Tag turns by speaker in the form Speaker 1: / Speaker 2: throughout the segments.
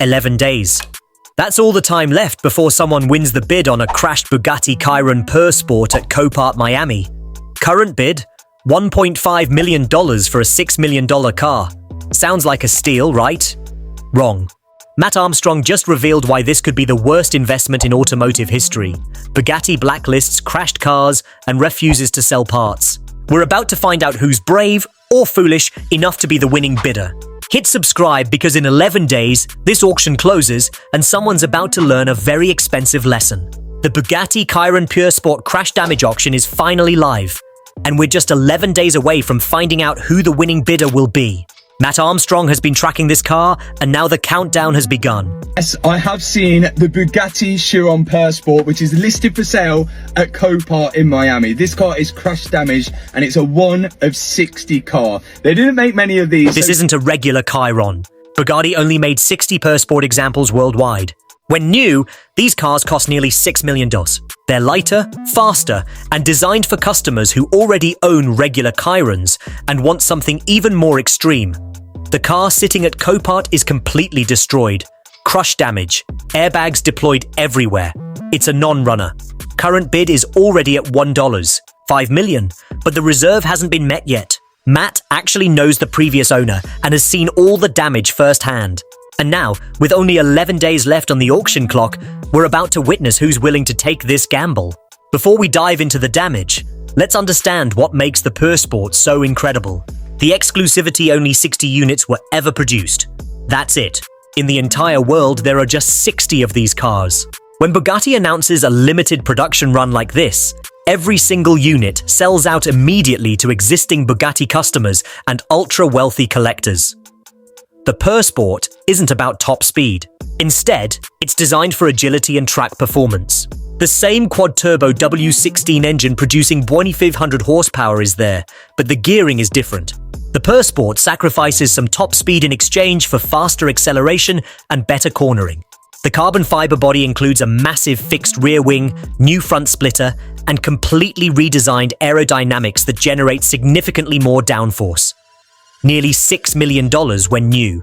Speaker 1: 11 days. That's all the time left before someone wins the bid on a crashed Bugatti Chiron Pur Sport at Copart Miami. Current bid, $1.5 million for a $6 million car. Sounds like a steal, right? Wrong. Mat Armstrong just revealed why this could be the worst investment in automotive history. Bugatti blacklists crashed cars and refuses to sell parts. We're about to find out who's brave or foolish enough to be the winning bidder. Hit subscribe because in 11 days, this auction closes and someone's about to learn a very expensive lesson. The Bugatti Chiron Pur Sport crash damage auction is finally live, and we're just 11 days away from finding out who the winning bidder will be. Mat Armstrong has been tracking this car, and now the countdown has begun.
Speaker 2: Yes, I have seen the Bugatti Chiron Pur Sport, which is listed for sale at Copart in Miami. This car is crash damaged, and it's a 1 of 60 car. They didn't make many of these.
Speaker 1: This isn't a regular Chiron. Bugatti only made 60 Pur Sport examples worldwide. When new, these cars cost nearly $6 million. They're lighter, faster, and designed for customers who already own regular Chirons and want something even more extreme. The car sitting at Copart is completely destroyed. Crush damage. Airbags deployed everywhere. It's a non-runner. Current bid is already at $1, $5 million, but the reserve hasn't been met yet. Matt actually knows the previous owner and has seen all the damage firsthand. And now, with only 11 days left on the auction clock, we're about to witness who's willing to take this gamble. Before we dive into the damage, let's understand what makes the Pur Sport so incredible. The exclusivity only 60 units were ever produced. That's it. In the entire world, there are just 60 of these cars. When Bugatti announces a limited production run like this, every single unit sells out immediately to existing Bugatti customers and ultra-wealthy collectors. The Pur Sport isn't about top speed. Instead, it's designed for agility and track performance. The same quad-turbo W16 engine producing 2,500 horsepower is there, but the gearing is different. The Pur Sport sacrifices some top speed in exchange for faster acceleration and better cornering. The carbon fiber body includes a massive fixed rear wing, new front splitter, and completely redesigned aerodynamics that generate significantly more downforce. Nearly $6 million when new.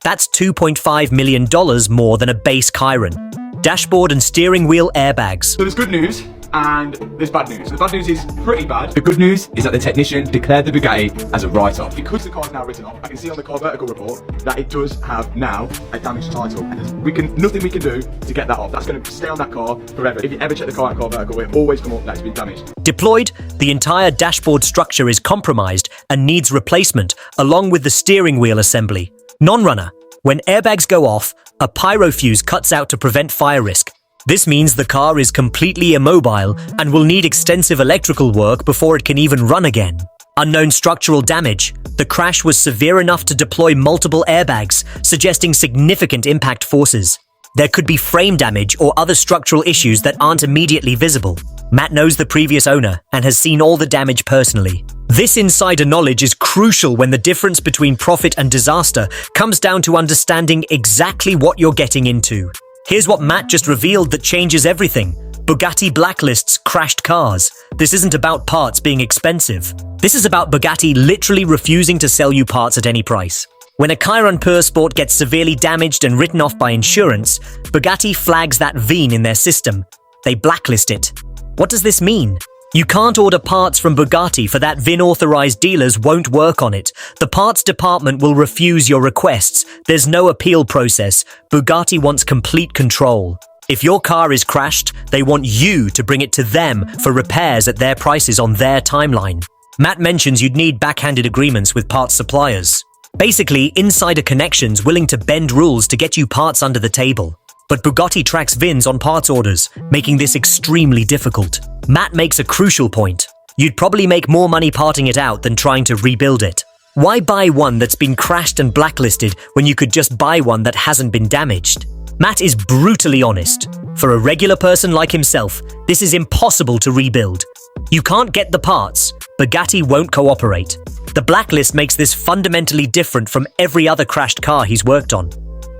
Speaker 1: That's $2.5 million more than a base Chiron. Dashboard and steering wheel airbags.
Speaker 3: So there's good news and there's bad news. The bad news is pretty bad. The good news is that the technician declared the Bugatti as a write-off. Because the car's now written off, I can see on the car vertical report that it does have now a damaged title. And there's nothing we can do to get that off. That's going to stay on that car forever. If you ever check the car at car vertical, it always come up that it's been damaged.
Speaker 1: Deployed, the entire dashboard structure is compromised and needs replacement, along with the steering wheel assembly. Non-runner. When airbags go off, a pyro fuse cuts out to prevent fire risk. This means the car is completely immobile and will need extensive electrical work before it can even run again. Unknown structural damage. The crash was severe enough to deploy multiple airbags, suggesting significant impact forces. There could be frame damage or other structural issues that aren't immediately visible. Matt knows the previous owner and has seen all the damage personally. This insider knowledge is crucial when the difference between profit and disaster comes down to understanding exactly what you're getting into. Here's what Matt just revealed that changes everything. Bugatti blacklists crashed cars. This isn't about parts being expensive. This is about Bugatti literally refusing to sell you parts at any price. When a Chiron Pur Sport gets severely damaged and written off by insurance, Bugatti flags that VIN in their system. They blacklist it. What does this mean? You can't order parts from Bugatti for that VIN-authorized dealers won't work on it. The parts department will refuse your requests. There's no appeal process. Bugatti wants complete control. If your car is crashed, they want you to bring it to them for repairs at their prices on their timeline. Matt mentions you'd need backhanded agreements with parts suppliers. Basically, insider connections willing to bend rules to get you parts under the table. But Bugatti tracks VINs on parts orders, making this extremely difficult. Matt makes a crucial point. You'd probably make more money parting it out than trying to rebuild it. Why buy one that's been crashed and blacklisted when you could just buy one that hasn't been damaged? Matt is brutally honest. For a regular person like himself, this is impossible to rebuild. You can't get the parts. Bugatti won't cooperate. The blacklist makes this fundamentally different from every other crashed car he's worked on.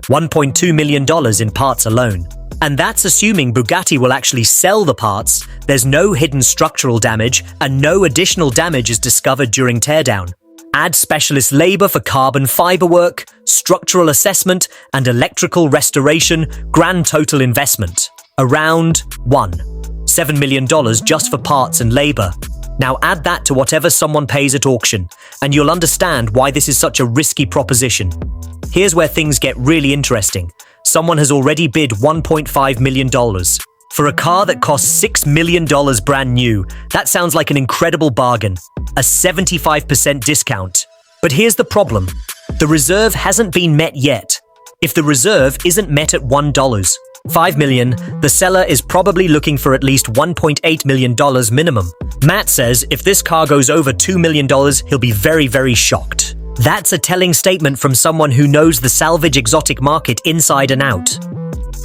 Speaker 1: $1.2 million in parts alone. And that's assuming Bugatti will actually sell the parts, there's no hidden structural damage, and no additional damage is discovered during teardown. Add specialist labor for carbon fiber work, structural assessment, and electrical restoration. Grand total investment. Around $7 million just for parts and labor. Now add that to whatever someone pays at auction, and you'll understand why this is such a risky proposition. Here's where things get really interesting. Someone has already bid $1.5 million. For a car that costs $6 million brand new, that sounds like an incredible bargain. A 75% discount. But here's the problem. The reserve hasn't been met yet. If the reserve isn't met at $5 million, the seller is probably looking for at least $1.8 million minimum. Matt says if this car goes over $2 million, he'll be very, very shocked. That's a telling statement from someone who knows the salvage exotic market inside and out.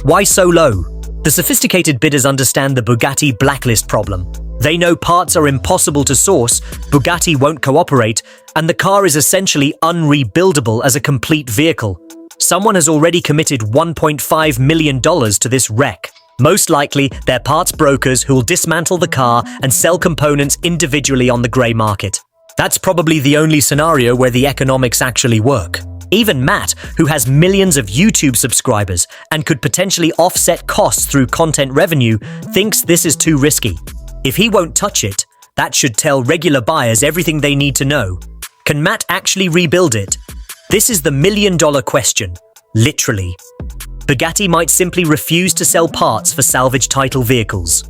Speaker 1: Why so low? The sophisticated bidders understand the Bugatti Blacklist problem. They know parts are impossible to source, Bugatti won't cooperate, and the car is essentially unrebuildable as a complete vehicle. Someone has already committed $1.5 million to this wreck. Most likely, they're parts brokers who will dismantle the car and sell components individually on the grey market. That's probably the only scenario where the economics actually work. Even Matt, who has millions of YouTube subscribers and could potentially offset costs through content revenue, thinks this is too risky. If he won't touch it, that should tell regular buyers everything they need to know. Can Matt actually rebuild it? This is the million-dollar question, literally. Bugatti might simply refuse to sell parts for salvage title vehicles.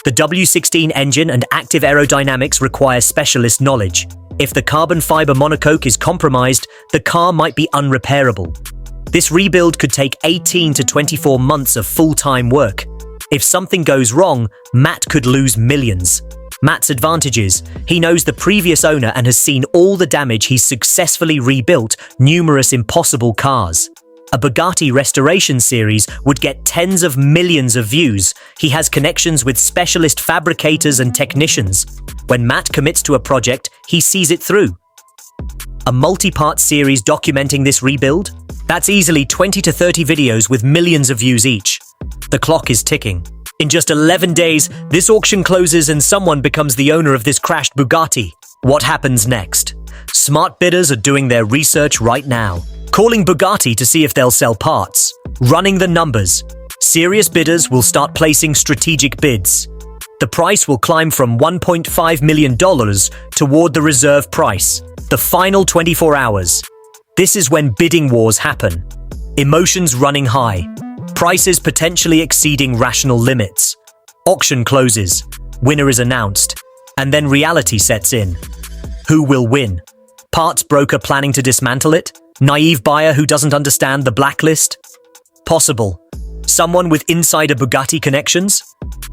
Speaker 1: The W16 engine and active aerodynamics require specialist knowledge. If the carbon fiber monocoque is compromised, the car might be unrepairable. This rebuild could take 18 to 24 months of full-time work. If something goes wrong, Matt could lose millions. Matt's advantages: he knows the previous owner and has seen all the damage. He's successfully rebuilt numerous impossible cars. A Bugatti restoration series would get tens of millions of views. He has connections with specialist fabricators and technicians. When Matt commits to a project, he sees it through. A multi-part series documenting this rebuild? That's easily 20 to 30 videos with millions of views each. The clock is ticking. In just 11 days, this auction closes and someone becomes the owner of this crashed Bugatti. What happens next? Smart bidders are doing their research right now. Calling Bugatti to see if they'll sell parts. Running the numbers. Serious bidders will start placing strategic bids. The price will climb from $1.5 million toward the reserve price. The final 24 hours. This is when bidding wars happen. Emotions running high. Prices potentially exceeding rational limits. Auction closes. Winner is announced. And then reality sets in. Who will win? Parts broker planning to dismantle it? Naive buyer who doesn't understand the blacklist? Possible. Someone with insider Bugatti connections?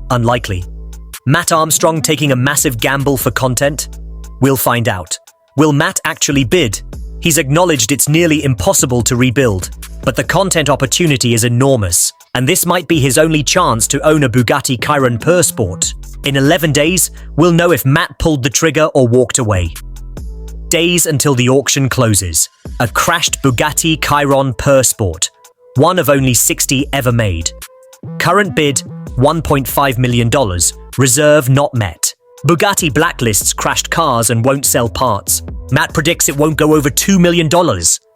Speaker 1: Unlikely. Mat Armstrong taking a massive gamble for content? We'll find out. Will Mat actually bid? He's acknowledged it's nearly impossible to rebuild, but the content opportunity is enormous, and this might be his only chance to own a Bugatti Chiron Pur Sport. In 11 days, we'll know if Mat pulled the trigger or walked away. Days until the auction closes. A crashed Bugatti Chiron Pur Sport, one of only 60 ever made. Current bid, $1.5 million, reserve not met. Bugatti blacklists crashed cars and won't sell parts. Matt predicts it won't go over $2 million.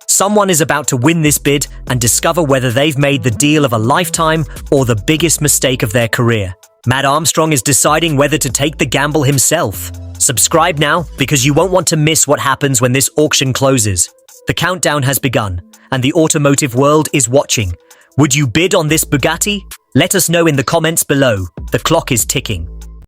Speaker 1: Someone is about to win this bid and discover whether they've made the deal of a lifetime or the biggest mistake of their career. Mat Armstrong is deciding whether to take the gamble himself. Subscribe now because you won't want to miss what happens when this auction closes. The countdown has begun, and the automotive world is watching. Would you bid on this Bugatti? Let us know in the comments below. The clock is ticking.